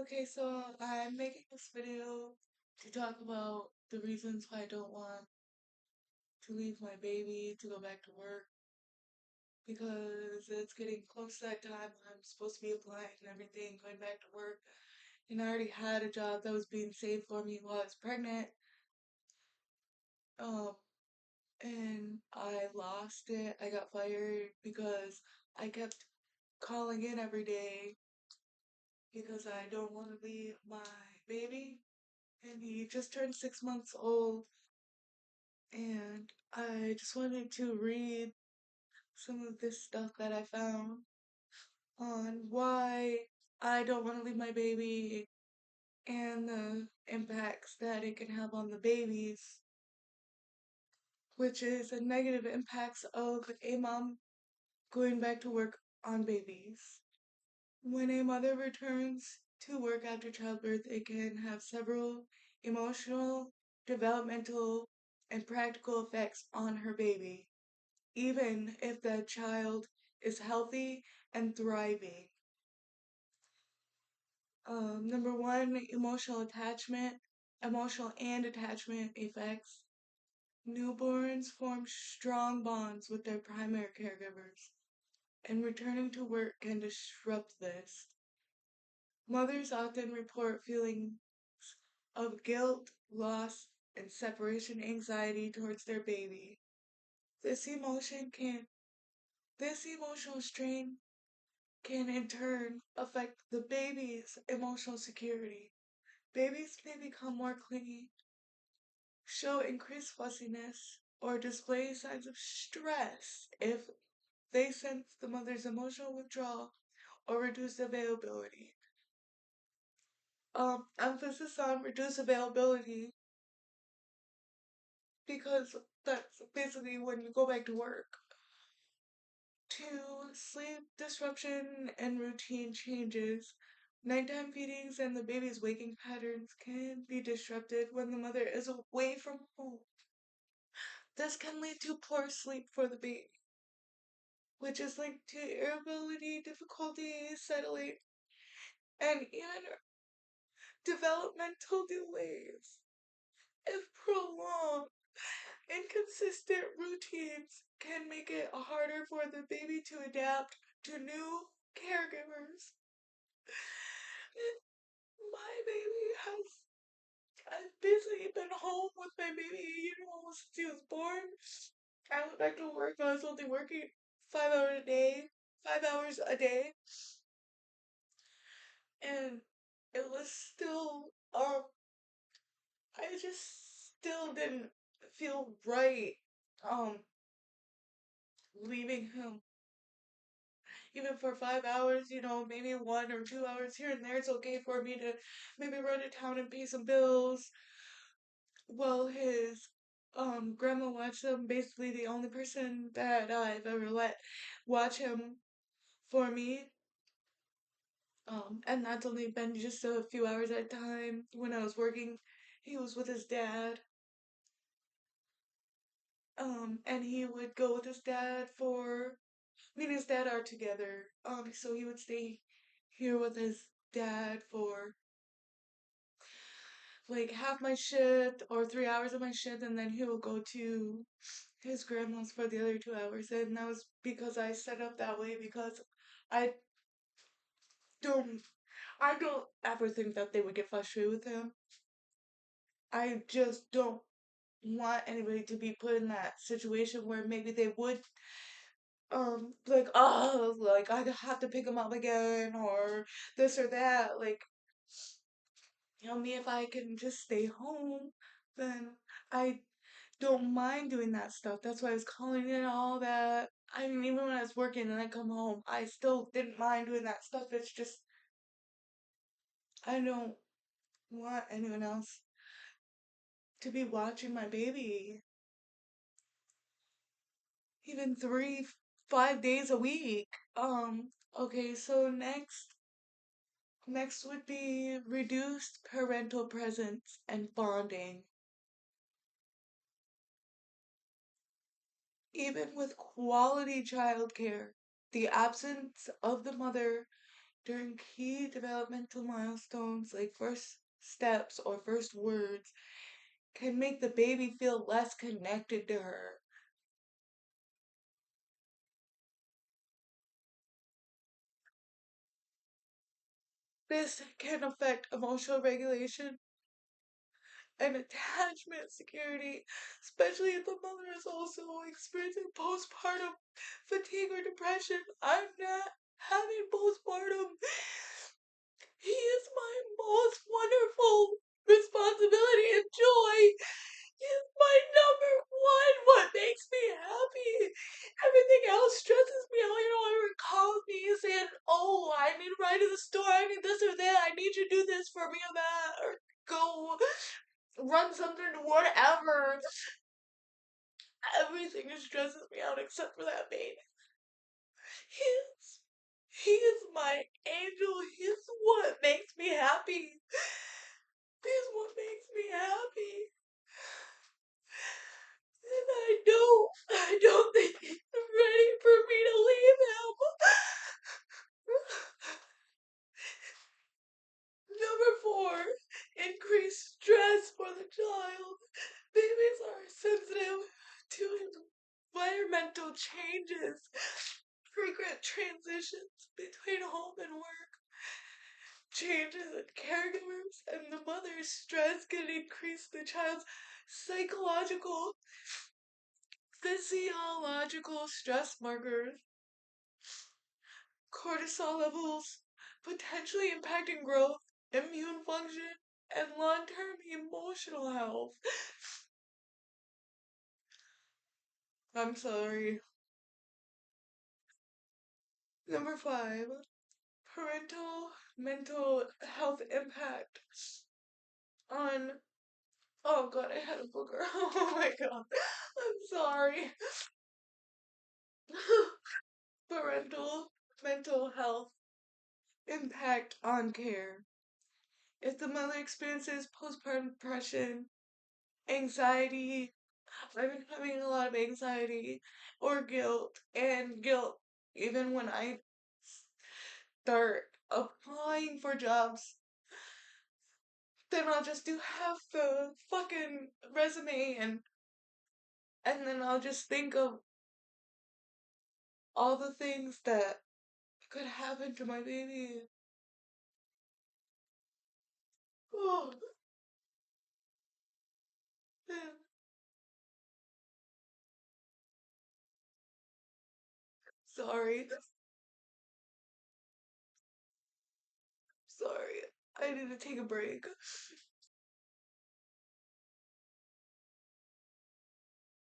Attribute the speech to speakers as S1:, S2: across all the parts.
S1: Okay, so I'm making this video to talk about the reasons why I don't want to leave my baby to go back to work because it's getting close to that time when I'm supposed to be applying and everything, going back to work. And I already had a job that was being saved for me while I was pregnant. Um, and I lost it. I got fired because I kept calling in every day because I don't want to leave my baby. And he just turned 6 months old. And I just wanted to read some of this stuff that I found on why I don't want to leave my baby and the impacts that it can have on the babies, which is the negative impacts of a mom going back to work on babies. When a mother returns to work after childbirth, it can have several emotional, developmental, and practical effects on her baby, even if the child is healthy and thriving. Number one, emotional and attachment effects. Newborns form strong bonds with their primary caregivers, and returning to work can disrupt this. Mothers often report feelings of guilt, loss, and separation anxiety towards their baby. This emotion can this emotional strain can in turn affect the baby's emotional security. Babies may become more clingy, show increased fussiness, or display signs of stress if they sense the mother's emotional withdrawal or reduced availability. Emphasis on reduced availability because that's basically when you go back to work. Two, sleep disruption and routine changes. Nighttime feedings and the baby's waking patterns can be disrupted when the mother is away from home. This can lead to poor sleep for the baby, which is linked to irritability, difficulty settling, and even developmental delays. If prolonged, inconsistent routines can make it harder for the baby to adapt to new caregivers. My baby has I've basically been home with my baby, since he was born. I went back to work. I was only working 5 hours a day, 5 hours a day, and it was still I just still didn't feel right um leaving him even for 5 hours, maybe 1 or 2 hours here and there. It's okay for me to maybe run to town and pay some bills. Well, his grandma watched him, basically the only person that I've ever let watch him for me. And that's only been just a few hours at a time. When I was working, he was with his dad. And he would go with his dad for me and his dad are together. So he would stay here with his dad for like half my shift or 3 hours of my shift, and then he will go to his grandma's for the other 2 hours. And that was because I set up that way because I don't I don't ever think that they would get frustrated with him. I just don't want anybody to be put in that situation where maybe they would like, oh, like I have to pick him up again or this or that. Like, me, if I can just stay home, then I don't mind doing that stuff. That's why I was calling in all that. I mean, even when I was working and I come home, I still didn't mind doing that stuff. It's just I don't want anyone else to be watching my baby even 5 days a week. Okay, so next would be reduced parental presence and bonding. Even with quality childcare, the absence of the mother during key developmental milestones like first steps or first words can make the baby feel less connected to her. This can affect emotional regulation and attachment security, especially if the mother is also experiencing postpartum fatigue or depression. I'm not having postpartum. He is my most wonderful responsibility and joy. He is my number one. What makes me happy? Everything else stresses me out. Everyone calls me saying, "Oh, I need to ride to the store. I need this or that. I need you to do this for me or that, or go run something, whatever." Everything stresses me out except for that baby. He's he is my angel. He's what makes me happy. He's what makes me happy. And I don't think he's ready for me to leave him. Number four, increased stress for the child. Babies are sensitive to environmental changes, frequent transitions between home and work, changes in caregivers, and the mother's stress can increase the child's psychological, physiological stress markers, cortisol levels, potentially impacting growth, immune function, and long term emotional health. I'm sorry. Number five, parental mental health impact on. Oh god, I had a booger. Oh my god. I'm sorry. Parental mental health impact on care. If the mother experiences postpartum depression, anxiety, I've been having a lot of anxiety or guilt even when I start applying for jobs, then I'll just do half the fucking resume and then I'll just think of all the things that could happen to my baby. Oh, man. Sorry. Sorry. I need to take a break.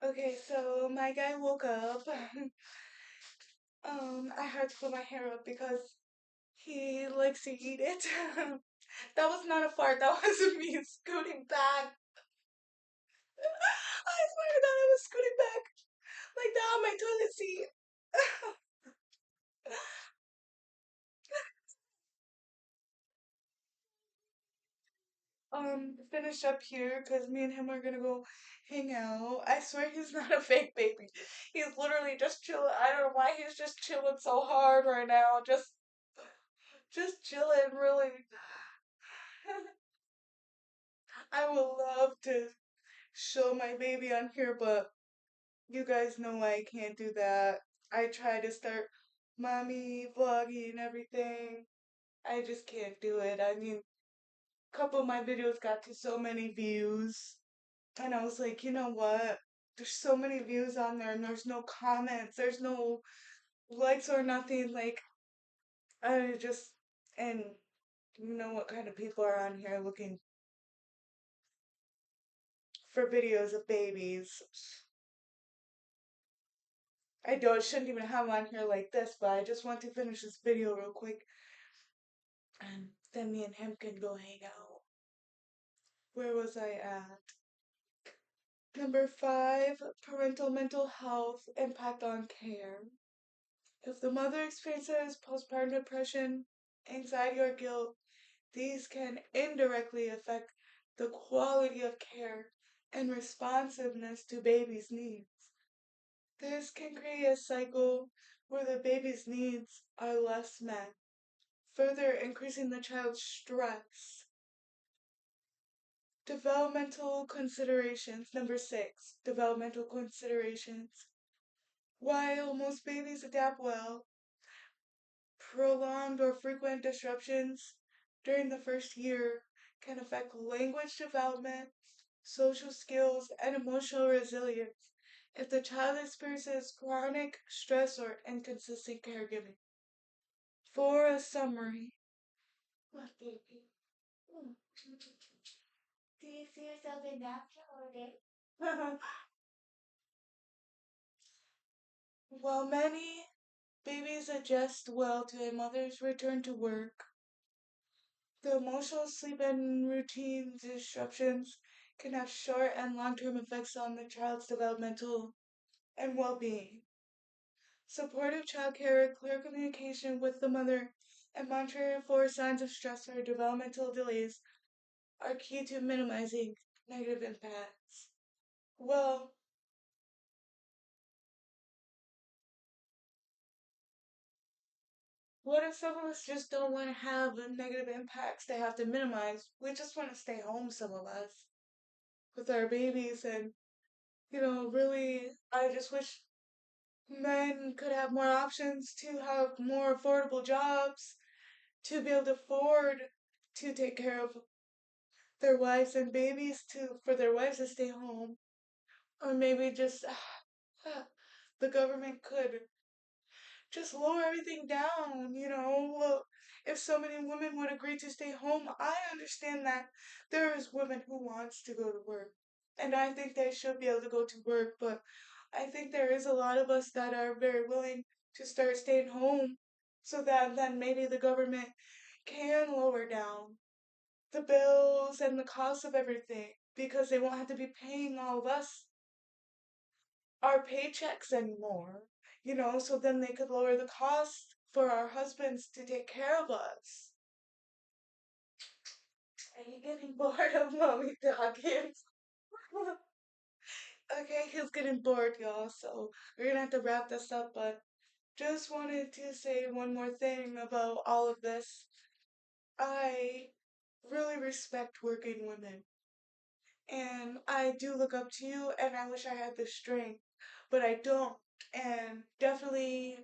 S1: Okay, so my guy woke up. I had to put my hair up because he likes to eat it. That was not a fart, that was me scooting back. I swear to God, I was scooting back like that on my toilet seat. Finish up here because me and him are gonna go hang out. I swear he's not a fake baby. He's literally just chilling. I don't know why he's just chilling so hard right now. Just chilling, really. I would love to show my baby on here, but you guys know I can't do that. I try to start mommy vlogging and everything. I just can't do it. I mean, a couple of my videos got to so many views. And I was like, you know what? There's so many views on there and there's no comments, there's no likes or nothing. Like, I just, and you know what kind of people are on here looking for videos of babies. Shouldn't even have them on here like this, but I just want to finish this video real quick and then me and him can go hang out. Where was I at? Number five, parental mental health impact on care. If the mother experiences postpartum depression, anxiety, or guilt, these can indirectly affect the quality of care and responsiveness to baby's needs. This can create a cycle where the baby's needs are less met, further increasing the child's stress. Developmental considerations. Number six, developmental considerations. While most babies adapt well, prolonged or frequent disruptions during the first year can affect language development, social skills, and emotional resilience if the child experiences chronic stress or inconsistent caregiving. For a summary, what baby? Do you see yourself in napkin all day? While many babies adjust well to a mother's return to work, the emotional sleep and routine disruptions can have short and long-term effects on the child's developmental and well-being. Supportive childcare, clear communication with the mother, and monitoring for signs of stress or developmental delays are key to minimizing negative impacts. Well, what if some of us just don't want to have the negative impacts they have to minimize? We just want to stay home, some of us, with our babies. And, really, I just wish men could have more options to have more affordable jobs, to be able to afford to take care of their wives and babies, to for their wives to stay home. Or maybe just the government could just lower everything down, Well, if so many women would agree to stay home, I understand that there is women who wants to go to work. And I think they should be able to go to work, but I think there is a lot of us that are very willing to start staying home so that then maybe the government can lower down the bills and the cost of everything because they won't have to be paying all of us our paychecks anymore, so then they could lower the cost for our husbands to take care of us. Are you getting bored of mommy talking? Okay, he's getting bored, y'all, so we're gonna have to wrap this up, but just wanted to say one more thing about all of this. I really respect working women, and I do look up to you, and I wish I had the strength, but I don't. And definitely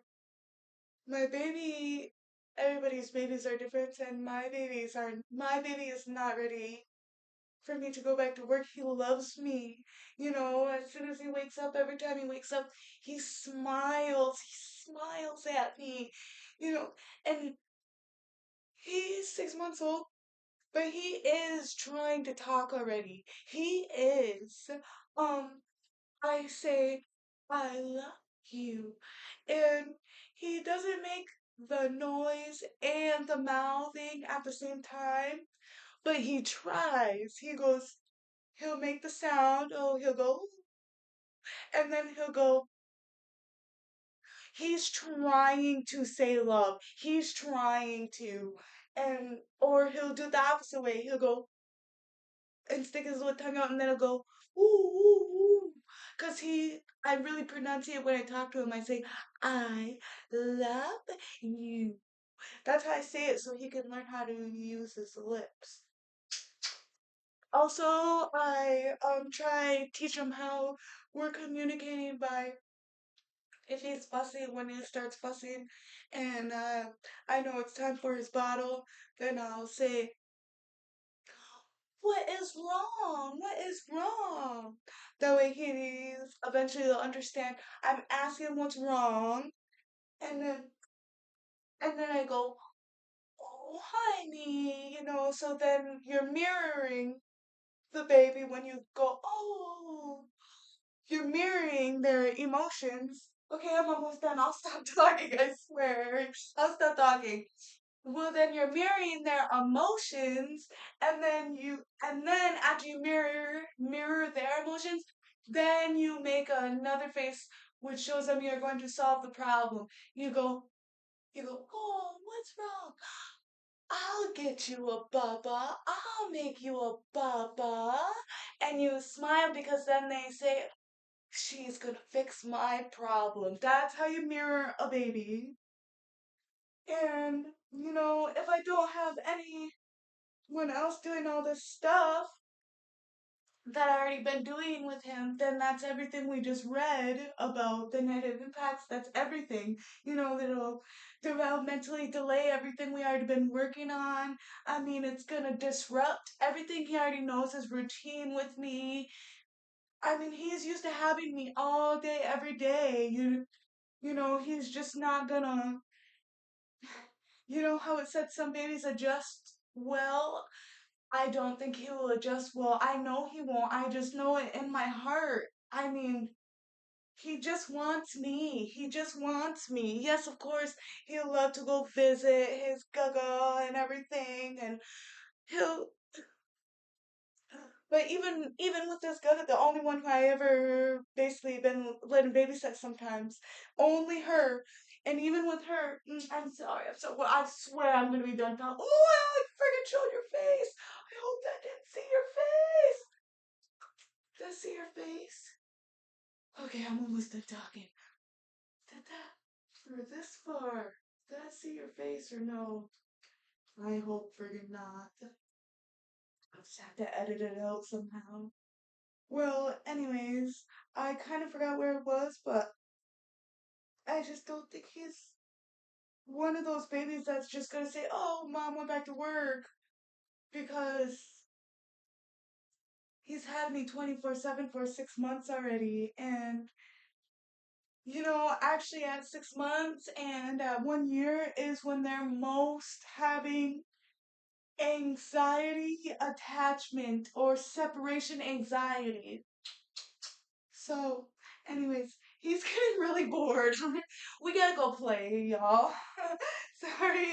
S1: my baby, everybody's babies are different, and my baby is not ready for me to go back to work. He loves me. As soon as he wakes up, every time he wakes up, he smiles at me, you know, and he's 6 months old, but he is trying to talk already. He is. Um, I say, I love you. And he doesn't make the noise and the mouthing at the same time, but he tries. He'll make the sound, oh, he'll go, and then he'll go, he's trying to say love. He's trying to, or he'll do the opposite way. He'll go, and stick his little tongue out and then he'll go, ooh, ooh, ooh. Because I really pronunciate when I talk to him. I say, I love you. That's how I say it so he can learn how to use his lips. Also, I try teach him how we're communicating by if he's fussing when he starts fussing and I know it's time for his bottle, then I'll say, what is wrong? What is wrong? That way he's eventually will understand I'm asking what's wrong and then I go, oh honey, so then you're mirroring the baby when you go, oh, you're mirroring their emotions. Okay, I'm almost done. I'll stop talking, I swear. I'll stop talking. Well, then you're mirroring their emotions, and then after you mirror their emotions, then you make another face which shows them you're going to solve the problem. You go, oh, what's wrong? I'll get you a bubba. I'll make you a bubba. And you smile because then they say, she's gonna fix my problem. That's how you mirror a baby. And, if I don't have anyone else doing all this stuff that I already been doing with him, then that's everything we just read about the negative impacts. That's everything. That it'll developmentally delay everything we already been working on. I mean, it's gonna disrupt everything he already knows his routine with me. I mean, he's used to having me all day, every day. He's just not gonna, how it said some babies adjust well. I don't think he will adjust well. I know he won't. I just know it in my heart. I mean, he just wants me. He just wants me. Yes, of course, he'll love to go visit his gaga and everything, and he'll. But even with this gaga, the only one who I ever basically been letting babysit sometimes, only her. And even with her, I'm sorry. I'm so. Well, I swear I'm gonna be done now. Oh, I freaking showed your face. I hope that didn't see your face. Did I see your face? Okay, I'm almost done talking. Did that for this far? Did I see your face or no? I hope friggin' not. I'll just have to edit it out somehow. Well, anyways, I kind of forgot where it was, but I just don't think he's one of those babies that's just gonna say, "Oh, mom went back to work," because he's had me 24/7 for 6 months already, and actually at 6 months and at 1 year is when they're most having anxiety attachment or separation anxiety. So, anyways, he's getting really bored. We gotta go play, y'all. Sorry.